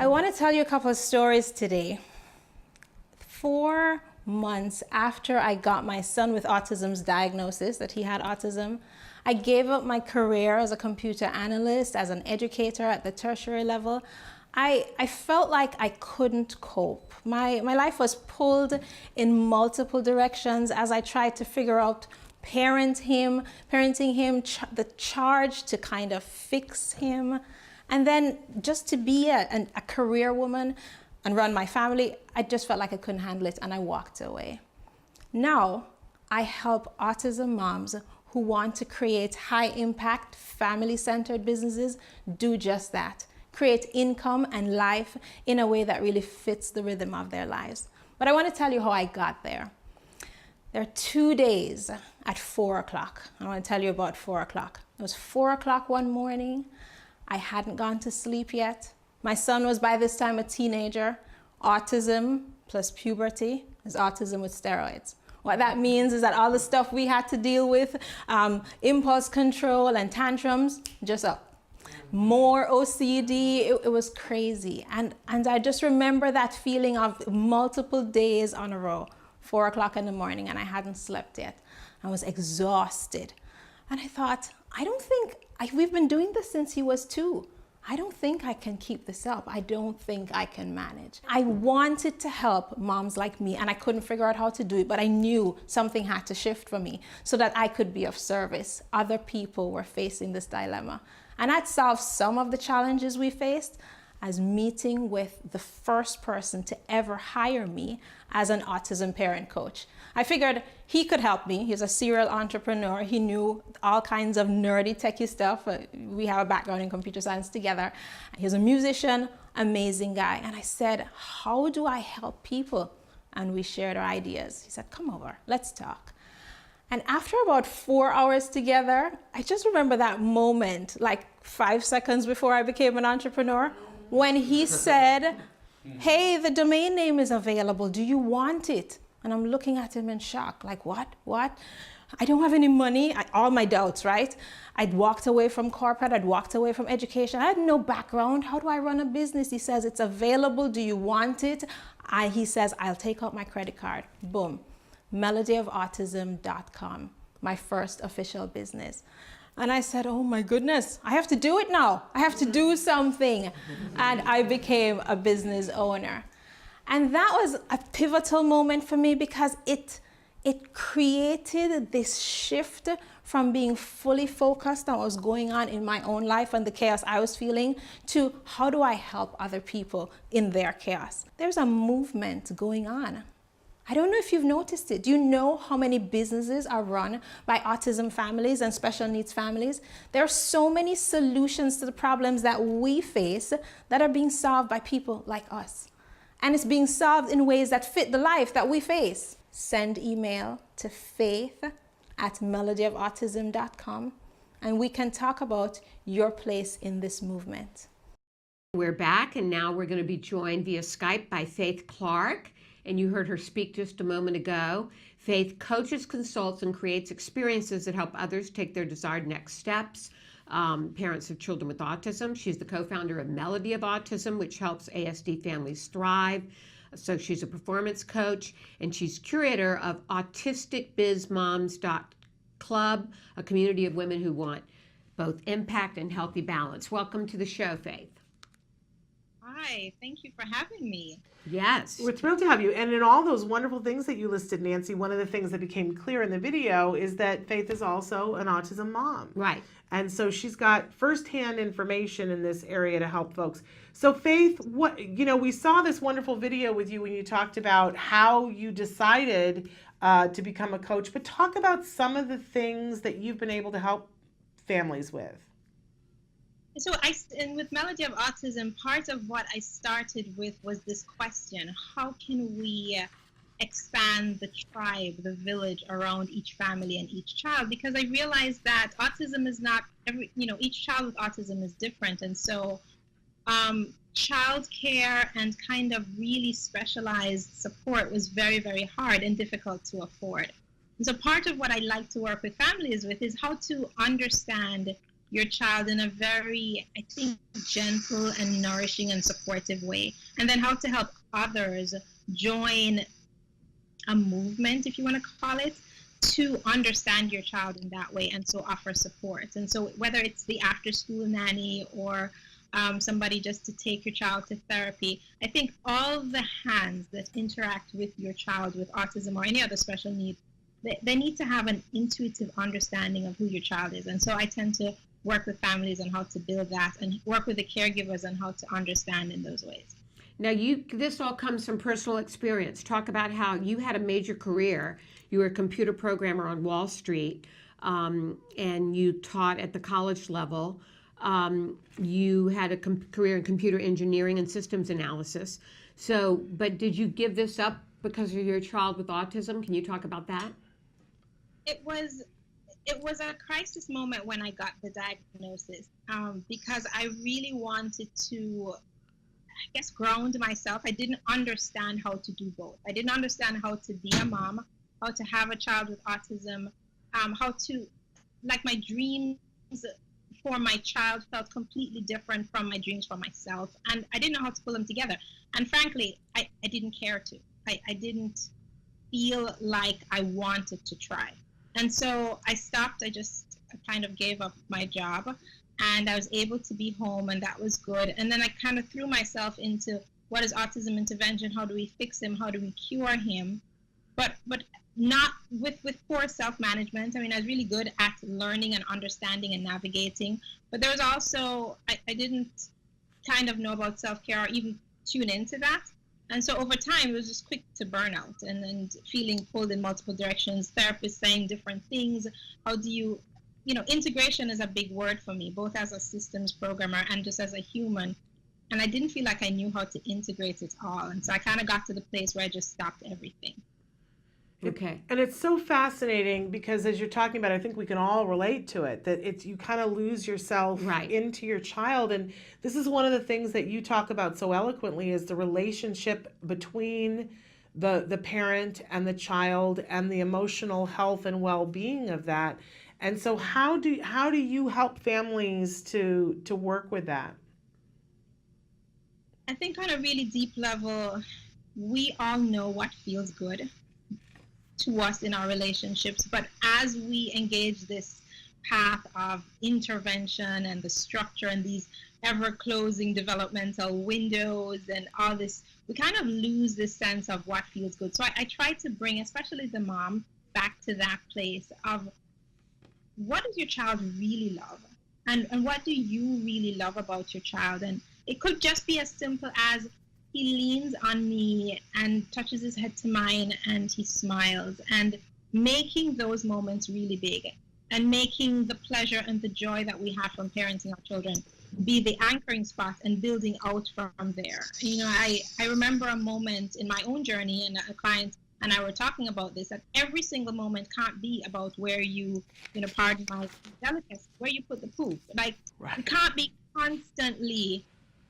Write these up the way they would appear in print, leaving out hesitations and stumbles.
I want to tell you a couple of stories today. 4 months after I got my son with autism's diagnosis, that he had autism, I gave up my career as a computer analyst, as an educator at the tertiary level. I felt like I couldn't cope. My life was pulled in multiple directions as I tried to figure out parenting him, the charge to kind of fix him, and then just to be a career woman and run my family. I just felt like I couldn't handle it, and I walked away. Now, I help autism moms who want to create high-impact, family-centered businesses do just that. Create income and life in a way that really fits the rhythm of their lives. But I want to tell you how I got there. There are 2 days at 4 o'clock. I want to tell you about 4 o'clock. It was 4 o'clock one morning. I hadn't gone to sleep yet. My son was by this time a teenager. Autism plus puberty is autism with steroids. What that means is that all the stuff we had to deal with, impulse control and tantrums, just up. More OCD, it was crazy. And I just remember that feeling of multiple days on a row, 4 o'clock in the morning, and I hadn't slept yet. I was exhausted. And I thought, we've been doing this since he was 2. I don't think I can keep this up. I don't think I can manage. I wanted to help moms like me, and I couldn't figure out how to do it, but I knew something had to shift for me so that I could be of service. Other people were facing this dilemma. And I'd solved some of the challenges we faced as meeting with the first person to ever hire me as an autism parent coach. I figured he could help me. He's a serial entrepreneur. He knew all kinds of nerdy, techie stuff. We have a background in computer science together. He's a musician, amazing guy. And I said, how do I help people? And we shared our ideas. He said, come over, let's talk. And after about 4 hours together, I just remember that moment, like 5 seconds before I became an entrepreneur, when he said, hey, the domain name is available. Do you want it? And I'm looking at him in shock, like, what? I don't have any money. All my doubts, right? I'd walked away from corporate. I'd walked away from education. I had no background. How do I run a business? He says, it's available. Do you want it? He says, I'll take out my credit card. Boom. melodyofautism.com, my first official business. And I said, oh my goodness, I have to do it now. I have to do something. And I became a business owner. And that was a pivotal moment for me because it created this shift from being fully focused on what was going on in my own life and the chaos I was feeling to how do I help other people in their chaos. There's a movement going on. I don't know if you've noticed it. Do you know how many businesses are run by autism families and special needs families? There are so many solutions to the problems that we face that are being solved by people like us. And it's being solved in ways that fit the life that we face. Send email to faith@melodyofautism.com and we can talk about your place in this movement. We're back, and now we're going to be joined via Skype by Faith Clarke. And you heard her speak just a moment ago. Faith coaches, consults, and creates experiences that help others take their desired next steps. Parents of children with autism. She's the co-founder of Melody of Autism, which helps ASD families thrive. So she's a performance coach, and she's curator of autisticbizmoms.club, a community of women who want both impact and healthy balance. Welcome to the show, Faith. Hi, thank you for having me. Yes. We're thrilled to have you. And in all those wonderful things that you listed, Nancy, one of the things that became clear in the video is that Faith is also an autism mom. Right. And so she's got firsthand information in this area to help folks. So Faith, we saw this wonderful video with you when you talked about how you decided to become a coach, but talk about some of the things that you've been able to help families with. So with Melody of Autism, part of what I started with was this question: how can we expand the tribe, the village around each family and each child? Because I realized that autism is not each child with autism is different. And so child care and kind of really specialized support was very, very hard and difficult to afford. And so part of what I like to work with families with is how to understand your child in a very, I think, gentle and nourishing and supportive way. And then how to help others join a movement, if you want to call it, to understand your child in that way and so offer support. And so whether it's the after school nanny or somebody just to take your child to therapy, I think all the hands that interact with your child with autism or any other special need, they need to have an intuitive understanding of who your child is. And so I tend to work with families on how to build that and work with the caregivers on how to understand in those ways. Now, this all comes from personal experience. Talk about how you had a major career. You were a computer programmer on Wall Street, and you taught at the college level. You had a career in computer engineering and systems analysis. So, but did you give this up because of your child with autism? Can you talk about that? It was a crisis moment when I got the diagnosis, because I really wanted to, I guess, ground myself. I didn't understand how to do both. I didn't understand how to be a mom, how to have a child with autism, how to, like, my dreams for my child felt completely different from my dreams for myself. And I didn't know how to pull them together. And frankly, I didn't care to. I didn't feel like I wanted to try. And so I stopped. I kind of gave up my job, and I was able to be home, and that was good. And then I kind of threw myself into what is autism intervention? How do we fix him? How do we cure him? But not with poor self-management. I mean, I was really good at learning and understanding and navigating, but there was also, I didn't kind of know about self-care or even tune into that. And so over time, it was just quick to burnout and feeling pulled in multiple directions, therapists saying different things. How do you, integration is a big word for me, both as a systems programmer and just as a human. And I didn't feel like I knew how to integrate it all. And so I kind of got to the place where I just stopped everything. Okay. And it's so fascinating because as you're talking about, I think we can all relate to it, that you kind of lose yourself into your child. And this is one of the things that you talk about so eloquently is the relationship between the parent and the child and the emotional health and well-being of that. And so how do you help families to work with that? I think on a really deep level, we all know what feels good to us in our relationships, but as we engage this path of intervention and the structure and these ever-closing developmental windows and all this, we kind of lose this sense of what feels good. So I try to bring, especially the mom, back to that place of what does your child really love? And what do you really love about your child? And it could just be as simple as he leans on me and touches his head to mine and he smiles, and making those moments really big and making the pleasure and the joy that we have from parenting our children be the anchoring spot and building out from there. I remember a moment in my own journey, and a client and I were talking about this, that every single moment can't be about where you pardon my delicacy, where you put the poop. Like, you can't be constantly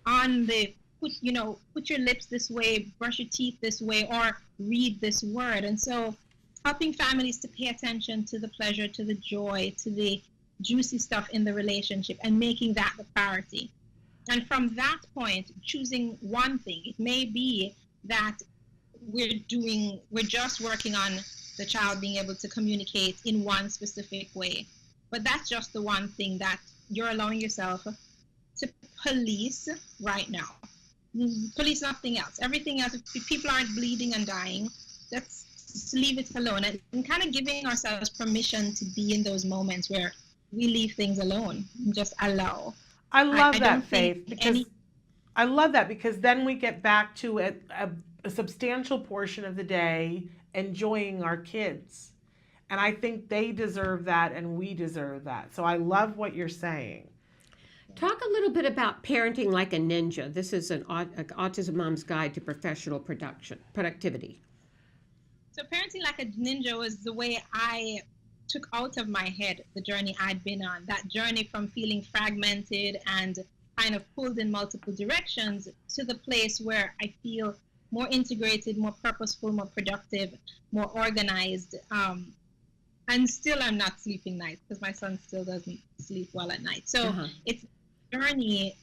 on the put your lips this way, brush your teeth this way, or read this word. And so helping families to pay attention to the pleasure, to the joy, to the juicy stuff in the relationship and making that the priority. And from that point, choosing one thing. It may be that we're just working on the child being able to communicate in one specific way. But that's just the one thing that you're allowing yourself to police right now. Police nothing else. Everything else, if people aren't bleeding and dying, let's leave it alone. And kind of giving ourselves permission to be in those moments where we leave things alone and just allow. I love that, Faith, because I love that because then we get back to a substantial portion of the day enjoying our kids. And I think they deserve that and we deserve that. So I love what you're saying. Talk a little bit about parenting like a ninja. This is an Autism Mom's Guide to Professional Productivity. So parenting like a ninja was the way I took out of my head the journey I'd been on. That journey from feeling fragmented and kind of pulled in multiple directions to the place where I feel more integrated, more purposeful, more productive, more organized. and still I'm not sleeping nights because my son still doesn't sleep well at night. So it's a journey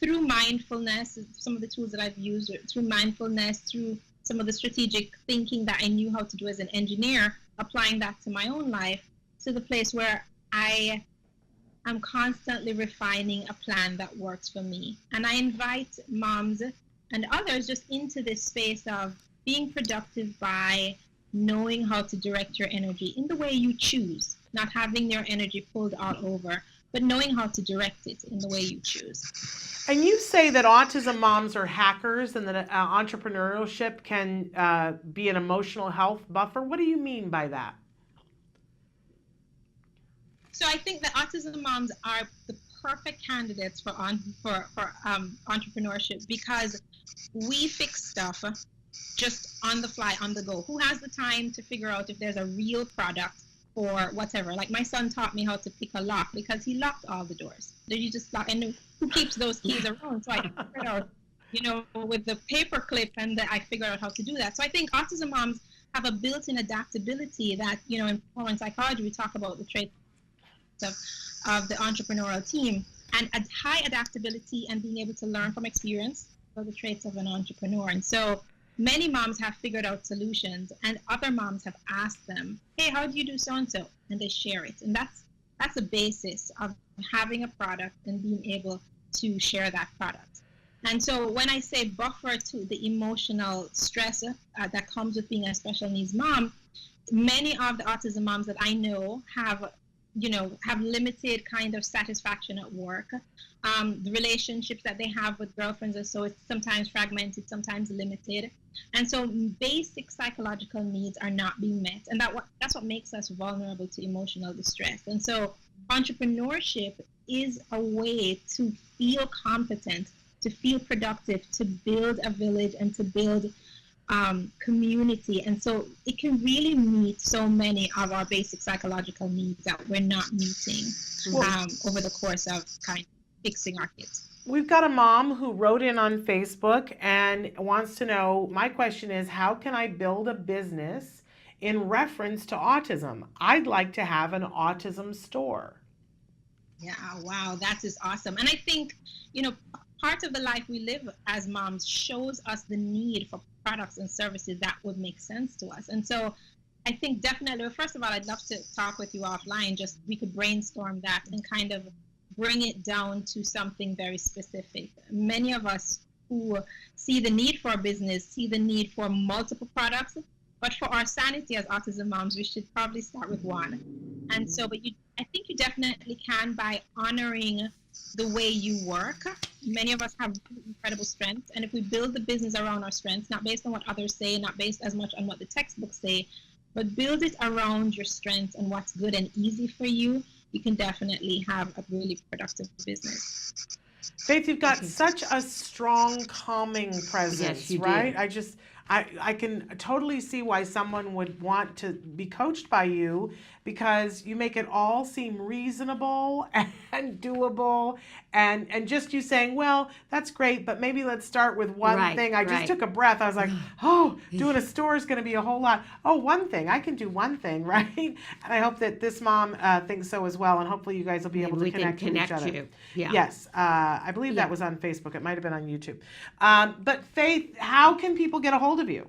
through mindfulness, some of the tools that I've used, through mindfulness, through some of the strategic thinking that I knew how to do as an engineer, applying that to my own life, to the place where I'm constantly refining a plan that works for me. And I invite moms and others just into this space of being productive by knowing how to direct your energy in the way you choose, not having your energy pulled all over, but knowing how to direct it in the way you choose. And you say that autism moms are hackers and that entrepreneurship can be an emotional health buffer. What do you mean by that? So I think that autism moms are the perfect candidates for entrepreneurship because we fix stuff just on the fly, on the go. Who has the time to figure out if there's a real product or whatever? Like my son taught me how to pick a lock because he locked all the doors. Then you just lock, and who keeps those keys around? So I figured out, with the paper clip, and I figured out how to do that. So I think autism moms have a built-in adaptability that, in performance psychology, we talk about the traits of the entrepreneurial team, and a high adaptability and being able to learn from experience are the traits of an entrepreneur. And so many moms have figured out solutions, and other moms have asked them, hey, how do you do so-and-so? And they share it. And that's the basis of having a product and being able to share that product. And so when I say buffer to the emotional stress that comes with being a special needs mom, many of the autism moms that I know have limited kind of satisfaction at work. The relationships that they have with girlfriends are so it's sometimes fragmented, sometimes limited. And so basic psychological needs are not being met. And that's what makes us vulnerable to emotional distress. And so entrepreneurship is a way to feel competent, to feel productive, to build a village and to build community. And so it can really meet so many of our basic psychological needs that we're not meeting over the course of kind of fixing our kids. We've got a mom who wrote in on Facebook and wants to know, my question is, how can I build a business in reference to autism? I'd like to have an autism store. Yeah, wow, that is awesome. And I think, part of the life we live as moms shows us the need for products and services that would make sense to us. And so I think definitely, first of all, I'd love to talk with you offline, just we could brainstorm that and kind of bring it down to something very specific. Many of us who see the need for a business, see the need for multiple products, but for our sanity as autism moms, we should probably start with one. And so, I think you definitely can by honoring the way you work. Many of us have incredible strengths, and if we build the business around our strengths, not based on what others say, not based as much on what the textbooks say, but build it around your strengths and what's good and easy for you, you can definitely have a really productive business. Faith, you've got such a strong, calming presence, yes, right? I can totally see why someone would want to be coached by you, because you make it all seem reasonable and doable, and just you saying, well, that's great, but maybe let's start with one thing. I just took a breath. I was like, oh, doing a store is going to be a whole lot. Oh, one thing. I can do one thing, right? And I hope that this mom thinks so as well, and hopefully you guys will be able to connect with each other. You. Yeah. Yes, I believe that was on Facebook. It might have been on YouTube. But Faith, how can people get a hold of you?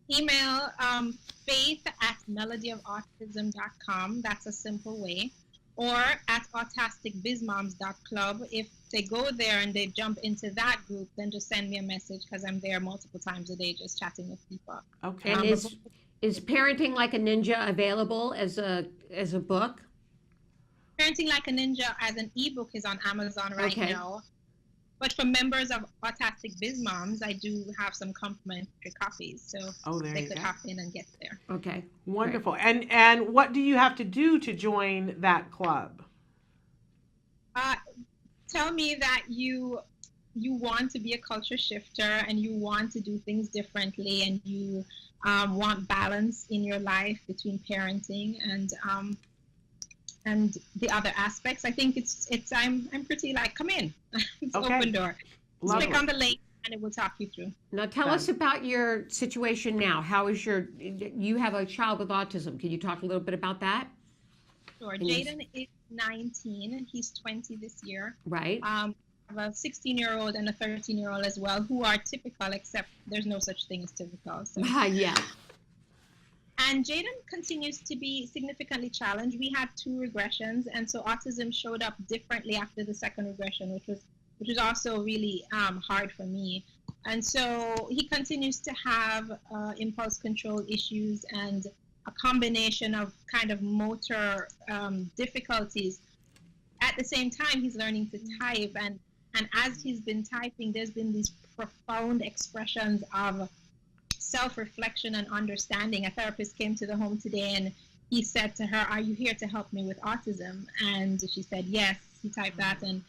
Email faith@melodyofautism.com. That's a simple way. Or at autisticbizmoms.club. If they go there and they jump into that group, then just send me a message, because I'm there multiple times a day just chatting with people. Okay. And is Parenting Like a Ninja available as a book? Parenting Like a Ninja as an ebook is on Amazon right now. But for members of Autistic Biz Moms, I do have some complimentary copies, so they could hop in and get there. Okay. Wonderful. Right. And what do you have to do to join that club? Tell me that you want to be a culture shifter, and you want to do things differently, and you want balance in your life between parenting and the other aspects. I think I'm pretty like, come in. It's open door. Just click on the link, and it will talk you through. Now tell us about your situation now. How is you have a child with autism. Can you talk a little bit about that? Sure. Jaden is 19. He's 20 this year. Right. I have a 16-year-old and a 13-year-old as well, who are typical, except there's no such thing as typical. So. Yeah. And Jaden continues to be significantly challenged. We had 2 regressions, and so autism showed up differently after the second regression, which was also really hard for me. And so he continues to have impulse control issues and a combination of kind of motor difficulties. At the same time, he's learning to type, and as he's been typing, there's been these profound expressions of self-reflection and understanding. A therapist came to the home today, and he said to her, "Are you here to help me with autism?" And she said, "Yes." He typed that, and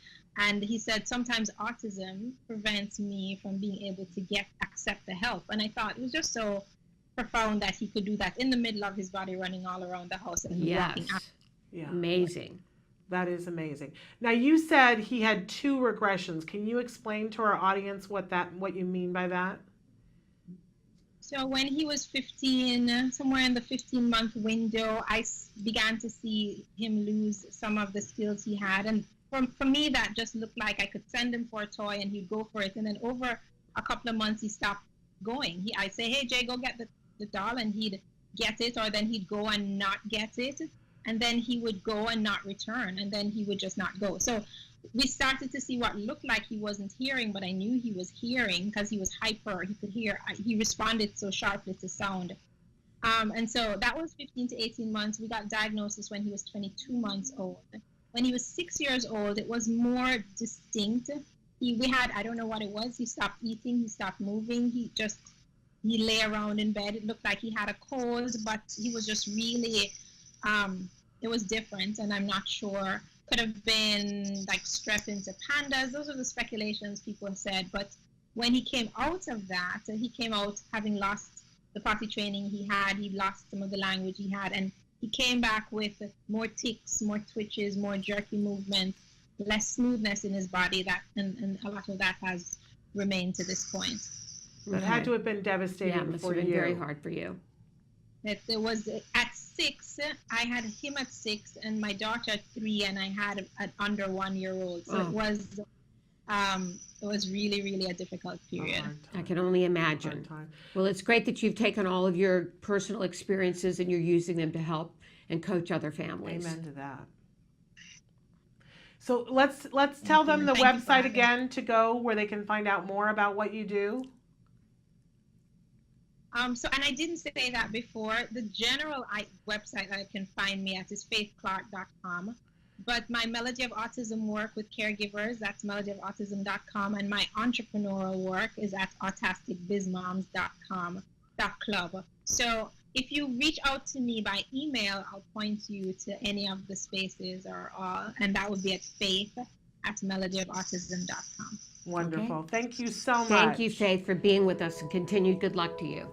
he said, "Sometimes autism prevents me from being able to accept the help." And I thought it was just so profound that he could do that in the middle of his body running all around the house and walking out. Yeah. Amazing. That is amazing. Now you said he had 2 regressions. Can you explain to our audience what you mean by that? So when he was 15, somewhere in the 15-month window, I began to see him lose some of the skills he had. And for me, that just looked like I could send him for a toy and he'd go for it. And then over a couple of months, he stopped going. I'd say, "Hey, Jay, go get the doll," and he'd get it, or then he'd go and not get it. And then he would go and not return, and then he would just not go. So we started to see what looked like he wasn't hearing, but I knew he was hearing because he was hyper. He could hear. He responded so sharply to sound. And so that was 15 to 18 months. We got diagnosis when he was 22 months old. When he was 6 years old, it was more distinct. We had, I don't know what it was. He stopped eating. He stopped moving. He lay around in bed. It looked like he had a cold, but he was just really, it was different, and I'm not sure. Could have been like strep into pandas. Those are the speculations people have said. But when he came out of that, he came out having lost the potty training he had. He lost some of the language he had, and he came back with more tics, more twitches, more jerky movements, less smoothness in his body. And a lot of that has remained to this point. That had to have been devastating. Yeah, it must have been very hard for you. It was at 6. I had him at 6, and my daughter at 3, and I had an under 1-year-old. So it was really, really a difficult period. I can only imagine. Well, it's great that you've taken all of your personal experiences and you're using them to help and coach other families. Amen to that. So let's tell them the website again to go where they can find out more about what you do. And I didn't say that before. The general website that I can find me at is faithclarke.com. But my Melody of Autism work with caregivers, that's melodyofautism.com. And my entrepreneurial work is at autisticbizmoms.com.club. So if you reach out to me by email, I'll point you to any of the spaces and that would be at faith@melodyofautism.com. Wonderful. Okay. Thank you so much. Thank you, Faith, for being with us, and continued good luck to you.